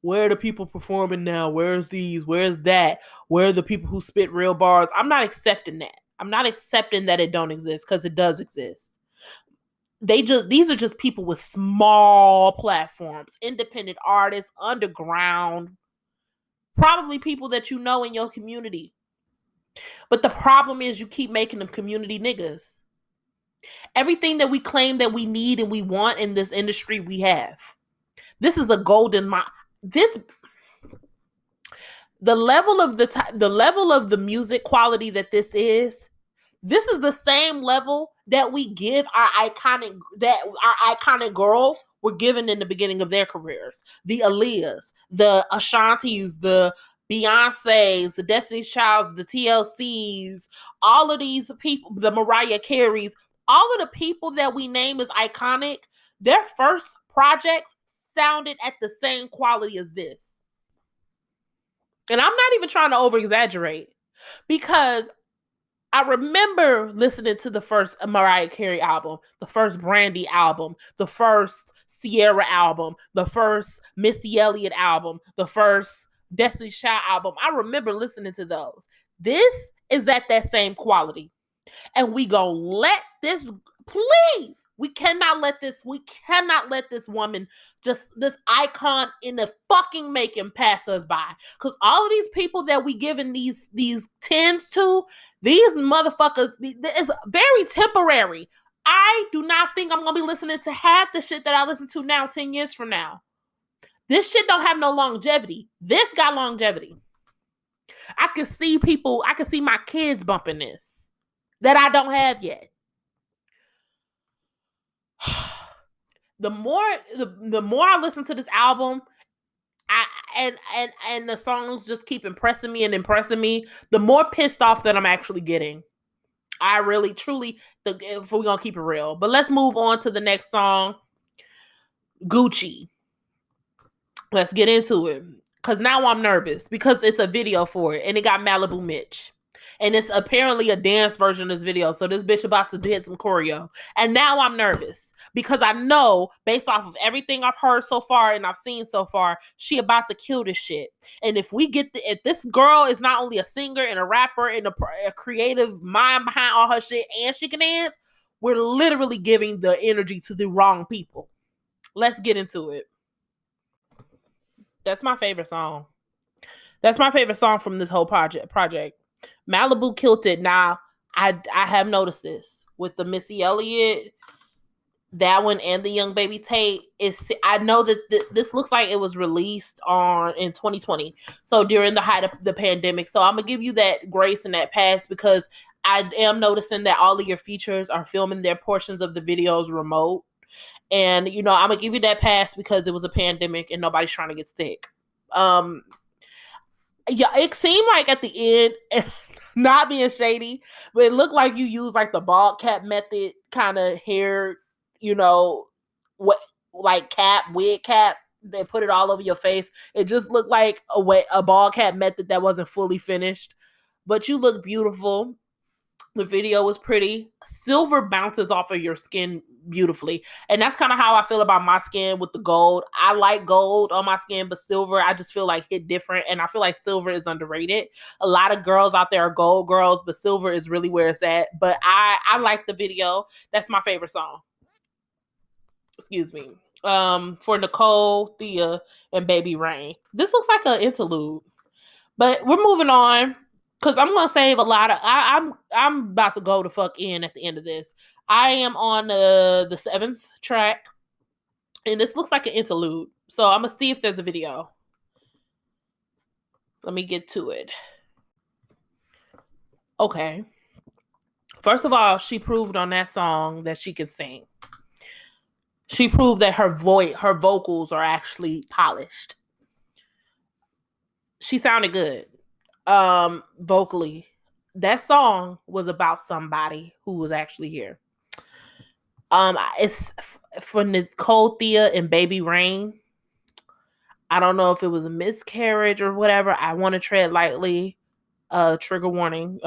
Where are the people performing now? Where's these? Where's that? Where are the people who spit real bars? I'm not accepting that. I'm not accepting that it don't exist, because it does exist. These are just people with small platforms, independent artists, underground, probably people that you know in your community. But the problem is you keep making them community niggas. Everything that we claim that we need and we want in this industry, we have. This is a golden mine. The level of the music quality that this is the same level that we give our iconic girls were given in the beginning of their careers. The Aaliyahs, the Ashantis, the Beyoncés, the Destiny's Childs, the TLCs, all of these people, the Mariah Careys, all of the people that we name as iconic, their first projects sounded at the same quality as this. And I'm not even trying to over-exaggerate, because I remember listening to the first Mariah Carey album, the first Brandy album, the first Sierra album, the first Missy Elliott album, the first Destiny's Child album. I remember listening to those. This is at that same quality. And we gonna let this, please, we cannot let this woman, just this icon in the fucking making, pass us by. Because all of these people that we giving these tens to, these motherfuckers, it's very temporary. I do not think I'm gonna be listening to half the shit that I listen to now 10 years from now. This shit don't have no longevity. This got longevity. I can see my kids bumping this that I don't have yet. The more I listen to this album, and the songs just keep impressing me, the more pissed off that I'm actually getting. I really, truly, if we're gonna keep it real. But let's move on to the next song, Gucci. Let's get into it. Because now I'm nervous, because it's a video for it, and it got Malibu Mitch. And it's apparently a dance version of this video. So this bitch about to hit some choreo. And now I'm nervous, because I know, based off of everything I've heard so far and I've seen so far, she about to kill this shit. And if this girl is not only a singer and a rapper and a creative mind behind all her shit, and she can dance, we're literally giving the energy to the wrong people. Let's get into it. That's my favorite song. That's my favorite song from this whole project. Malibu killed it. Now, I have noticed this with the Missy Elliott, that one, and the Young Baby Tate. I know that this looks like it was released in 2020, so during the height of the pandemic. So I'm gonna give you that grace and that pass, because I am noticing that all of your features are filming their portions of the videos remote. And, I'm going to give you that pass because it was a pandemic and nobody's trying to get sick. Yeah, it seemed like at the end, not being shady, but it looked like you used like the bald cap method kind of hair, wig cap. They put it all over your face. It just looked like a bald cap method that wasn't fully finished. But you look beautiful. The video was pretty. Silver bounces off of your skin beautifully. And that's kind of how I feel about my skin with the gold. I like gold on my skin, but silver, I just feel like hit different. And I feel like silver is underrated. A lot of girls out there are gold girls, but silver is really where it's at. But I like the video. That's my favorite song. Excuse me. For Nicole, Thea, and Baby Rain. This looks like an interlude. But we're moving on. Because I'm going to save a lot of... I'm about to go the fuck in at the end of this. I am on the 7th track. And this looks like an interlude. So I'm going to see if there's a video. Let me get to it. Okay. First of all, she proved on that song that she can sing. She proved that her vocals are actually polished. She sounded good. Vocally, that song was about somebody who was actually here. It's for Nicole Thea and Baby Rain. I don't know if it was a miscarriage or whatever. I want to tread lightly. Trigger warning.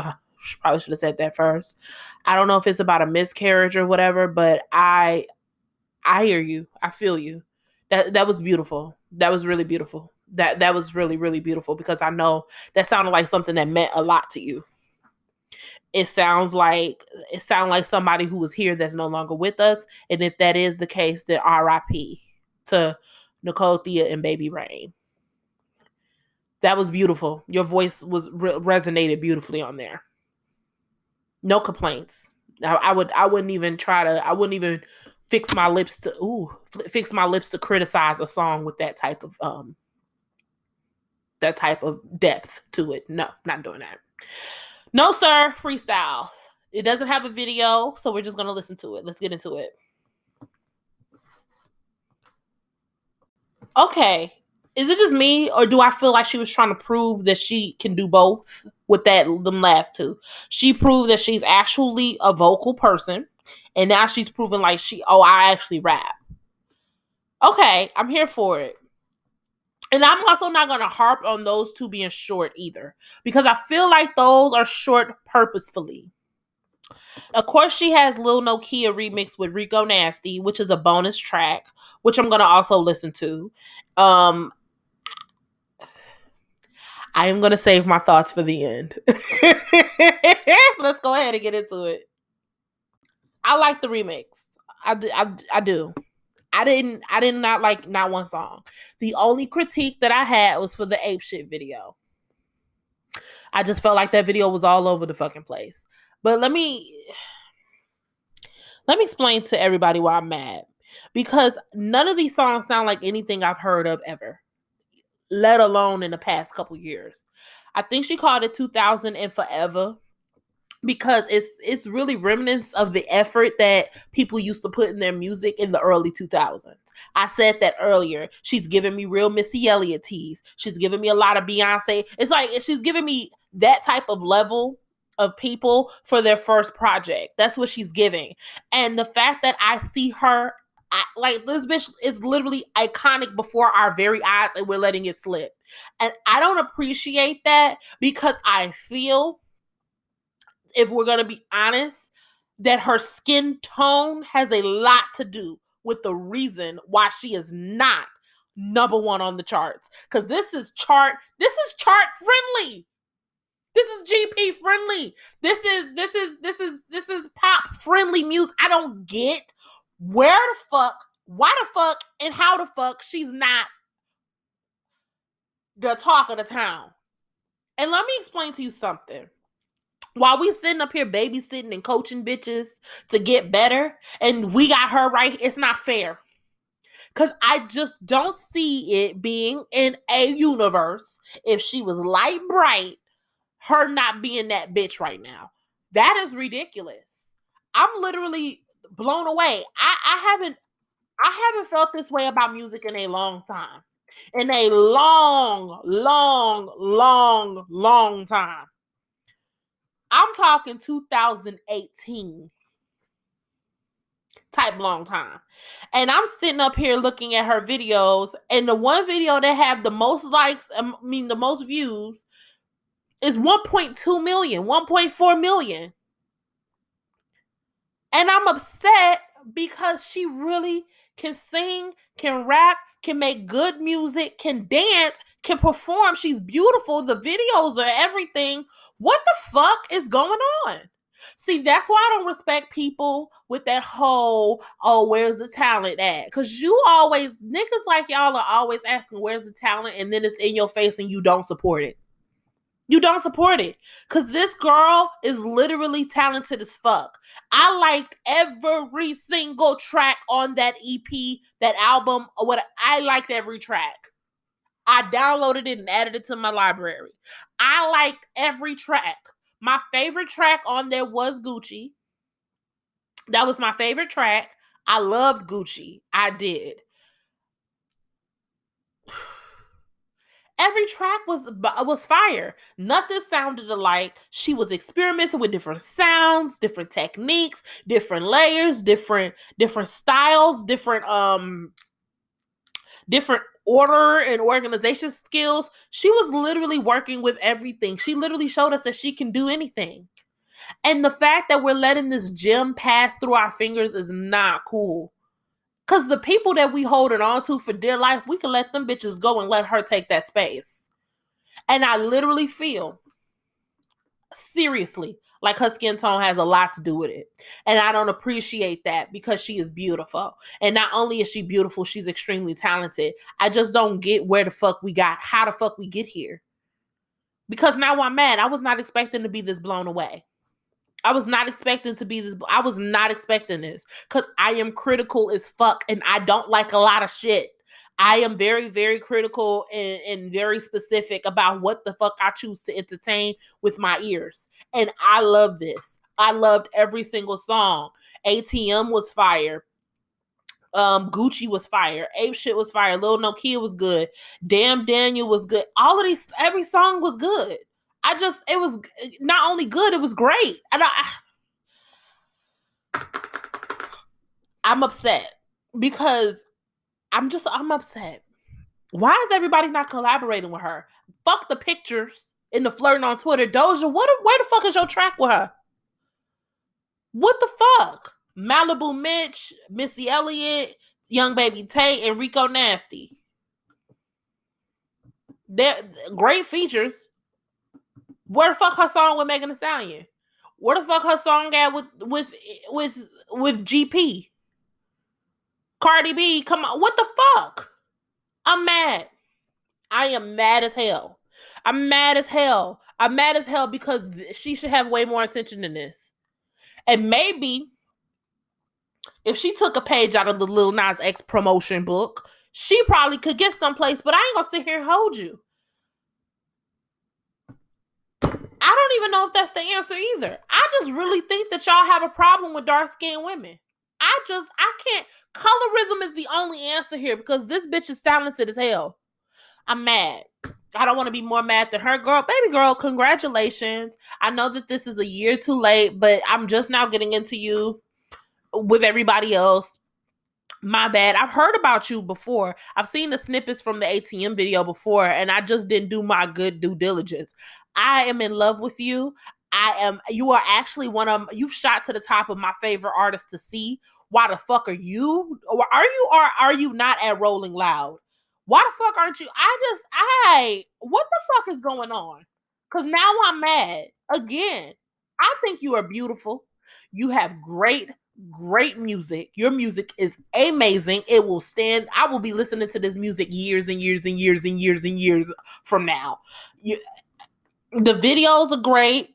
Probably should have said that first. I don't know if it's about a miscarriage or whatever, but I hear you. I feel you. That was beautiful. That was really beautiful. That was really, really beautiful, because I know that sounded like something that meant a lot to you. It sounds like somebody who was here that's no longer with us. And if that is the case, then RIP to Nicole Thea and Baby Rain. That was beautiful. Your voice was resonated beautifully on there. No complaints. I wouldn't even fix my lips to criticize a song with that type of depth to it. No, not doing that. No, sir. Freestyle. It doesn't have a video, so we're just gonna listen to it. Let's get into it. Okay. Is it just me, or do I feel like she was trying to prove that she can do both with them last two? She proved that she's actually a vocal person, and now she's proven like I actually rap. Okay, I'm here for it. And I'm also not going to harp on those two being short either, because I feel like those are short purposefully. Of course, she has Lil Nokia remix with Rico Nasty, which is a bonus track, which I'm going to also listen to. I am going to save my thoughts for the end. Let's go ahead and get into it. I like the remix. I do. I did not like not one song. The only critique that I had was for the Ape Shit video. I just felt like that video was all over the fucking place. But let me explain to everybody why I'm mad. Because none of these songs sound like anything I've heard of ever, let alone in the past couple years. I think she called it 2000and4EVA because it's really remnants of the effort that people used to put in their music in the early 2000s. I said that earlier. She's giving me real Missy Elliott tease. She's giving me a lot of Beyonce. It's like she's giving me that type of level of people for their first project. That's what she's giving. And the fact that I see her, this bitch is literally iconic before our very eyes, and we're letting it slip. And I don't appreciate that, because I feel, if we're going to be honest, that her skin tone has a lot to do with the reason why she is not number one on the charts. Because this is chart friendly. This is GP friendly. This is pop friendly music. I don't get why the fuck, and how the fuck she's not the talk of the town. And let me explain to you something. While we sitting up here babysitting and coaching bitches to get better, and we got her right, it's not fair. Because I just don't see it being in a universe, if she was light bright, her not being that bitch right now. That is ridiculous. I'm literally blown away. I haven't felt this way about music in a long time. In a long, long, long, long time. I'm talking 2018 type long time. And I'm sitting up here looking at her videos, and the one video that have the most likes, the most views, is 1.2 million, 1.4 million. And I'm upset because she really can sing, can rap, can make good music, can dance, can perform. She's beautiful. The videos are everything. What the fuck is going on? See, that's why I don't respect people with that whole, where's the talent at? Because niggas like y'all are always asking, where's the talent? And then it's in your face and you don't support it. You don't support it. Because this girl is literally talented as fuck. I liked every single track on that EP, that album, or what. I liked every track. I downloaded it and added it to my library. I liked every track. My favorite track on there was Gucci. That was my favorite track. I loved Gucci. I did. Every track was fire. Nothing sounded alike. She was experimenting with different sounds, different techniques, different layers, different styles, different order and organization skills. She was literally working with everything. She literally showed us that she can do anything. And the fact that we're letting this gem pass through our fingers is not cool. Because the people that we holding on to for dear life, we can let them bitches go and let her take that space. And I literally feel, seriously, like her skin tone has a lot to do with it. And I don't appreciate that because she is beautiful. And not only is she beautiful, she's extremely talented. I just don't get how the fuck we get here. Because now I'm mad. I was not expecting to be this blown away. I was not expecting this because I am critical as fuck and I don't like a lot of shit. I am very, very critical and very specific about what the fuck I choose to entertain with my ears. And I love this. I loved every single song. ATM was fire. Gucci was fire. Ape Shit was fire. Lil Nokia was good. Damn Daniel was good. All of these, every song was good. It was not only good, it was great. And I'm upset because I'm upset. Why is everybody not collaborating with her? Fuck the pictures and the flirting on Twitter. Doja, where the fuck is your track with her? What the fuck? Malibu Mitch, Missy Elliott, Young Baby Tate, and Rico Nasty. They're great features. Where the fuck her song with Megan Thee Stallion? Where the fuck her song at with GP? Cardi B, come on. What the fuck? I'm mad. I am mad as hell. I'm mad as hell because she should have way more attention than this. And maybe if she took a page out of the Lil Nas X promotion book, she probably could get someplace, but I ain't gonna sit here and hold you. I don't even know if that's the answer either. I just really think that y'all have a problem with dark-skinned women. I can't. Colorism is the only answer here because this bitch is talented as hell. I'm mad. I don't want to be more mad than her. Girl, baby girl, congratulations. I know that this is a year too late, but I'm just now getting into you with everybody else. My bad. I've heard about you before. I've seen the snippets from the ATM video before, and I just didn't do my good due diligence. I am in love with you. You are actually you've shot to the top of my favorite artists to see. Why the fuck are you? Or are you not at Rolling Loud? Why the fuck aren't you? What the fuck is going on? Because now I'm mad. Again, I think you are beautiful. You have great music. Your music is amazing. It will stand. I will be listening to this music years and years and years and years and years from now. The videos are great.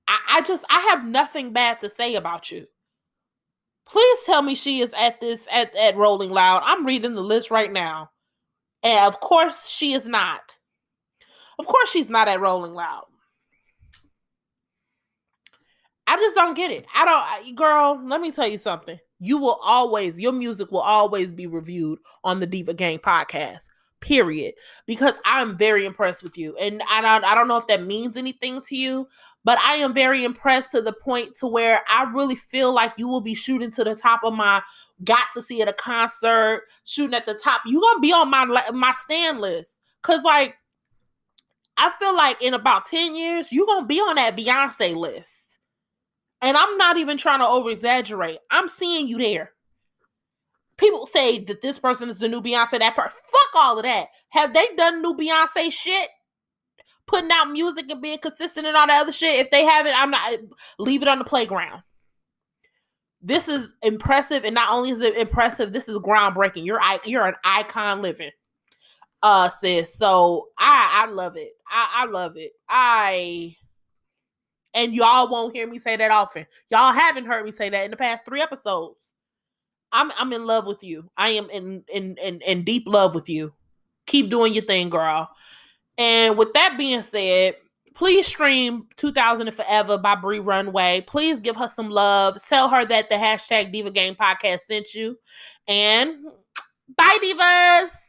I have nothing bad to say about you. Please tell me she is at Rolling Loud. I'm reading the list right now. And of course she is not. Of course she's not at Rolling Loud. I just don't get it. Girl, let me tell you something. Your music will always be reviewed on the Diva Gang podcast. Period. Because I'm very impressed with you. And I don't know if that means anything to you, but I am very impressed to the point to where I really feel like you will be shooting to the top of my got to see at a concert, shooting at the top. You're going to be on my stand list. Because, like, I feel like in about 10 years, you're going to be on that Beyonce list. And I'm not even trying to over-exaggerate. I'm seeing you there. People say that this person is the new Beyonce, that person. Fuck all of that. Have they done new Beyonce shit? Putting out music and being consistent and all that other shit? If they haven't, leave it on the playground. This is impressive, and not only is it impressive, this is groundbreaking. You're an icon living, sis. So I love it. I love it. And y'all won't hear me say that often. Y'all haven't heard me say that in the past 3 episodes. I'm in love with you. I am in deep love with you. Keep doing your thing, girl. And with that being said, please stream 2000and4EVA by Bree Runway. Please give her some love. Tell her that the #Diva Gang podcast sent you. And Bye, divas.